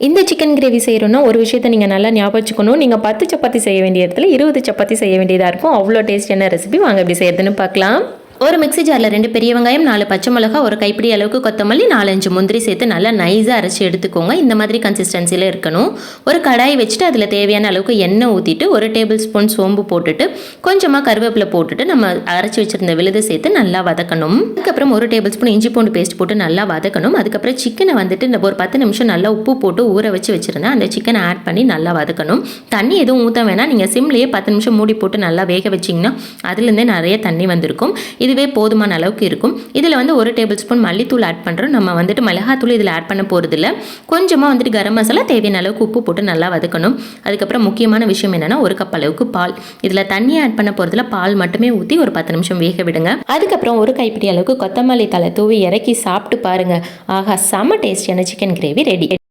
இந்த chicken gravy செய்கிறோன்னா ஒரு விஷயத்தை நீங்கள் நல்லா ஞாபகம் வச்சுக்கணும். நீங்கள் 10 சப்பாத்தி செய்ய வேண்டிய இடத்துல 20 சப்பாத்தி செய்ய வேண்டியதாக இருக்கும். அவ்வளோ டேஸ்டியான ரெசிபி. வாங்க எப்படி செய்யறதுன்னு பார்க்கலாம். ஒரு மிக்ஸி ஜாரில் 2 பெரிய வெங்காயம், 4 பச்சை மிளகா, ஒரு கைப்பிடி அளவுக்கு கொத்தமல்லி, 4-5 முந்திரி சேர்த்து நல்லா நைஸாக அரைச்சி எடுத்துக்கோங்க. இந்த மாதிரி கன்சிஸ்டன்சியில் இருக்கணும். ஒரு கடாய் வச்சுட்டு அதில் தேவையான அளவுக்கு எண்ணெய் ஊற்றிட்டு 1 டேபிள் ஸ்பூன் சோம்பு போட்டுட்டு கொஞ்சமாக கருவேப்பிலை போட்டுட்டு நம்ம அரைச்சி வச்சுருந்த விழுதை சேர்த்து நல்லா வதக்கணும். அதுக்கப்புறம் 1 டேபிள் ஸ்பூன் இஞ்சி பூண்டு பேஸ்ட் போட்டு நல்லா வதக்கணும். அதுக்கப்புறம் சிக்கனை வந்துட்டு இந்த ஒரு 10 நிமிஷம் நல்லா உப்பு போட்டு ஊற வச்சு வச்சுருந்தேன். அந்த சிக்கனை ஆட் பண்ணி நல்லா வதக்கணும். தண்ணி எதுவும் ஊற்ற வேணாம். நீங்கள் சிம்லேயே 10 நிமிஷம் மூடி போட்டு நல்லா வேக வச்சிங்கன்னா அதுலேருந்தே நிறைய தண்ணி வந்திருக்கும். இதுவே போதுமான அளவுக்கு இருக்கும். இதில் வந்து 1 டேபிள் ஸ்பூன் மல்லித்தூள் ஆட் பண்ணுறோம். நம்ம வந்துட்டு மிளகாத்தூள் இதில் ஆட் பண்ண போகிறதில்ல. கொஞ்சமாக வந்துட்டு கரம் மசாலா, தேவையான அளவுக்கு உப்பு போட்டு நல்லா வதக்கணும். அதுக்கப்புறம் முக்கியமான விஷயம் என்னென்னா 1 கப் அளவுக்கு பால். இதில் தண்ணி ஆட் பண்ண போகிறதுல பால் மட்டுமே ஊற்றி ஒரு 10 நிமிஷம் வேக விடுங்க. அதுக்கப்புறம் 1 கைப்பிடி அளவுக்கு கொத்தமல்லி தலை தூவி இறக்கி சாப்பிட்டு பாருங்கள். ஆஹா, செம்ம டேஸ்டியான சிக்கன் கிரேவி ரெடி.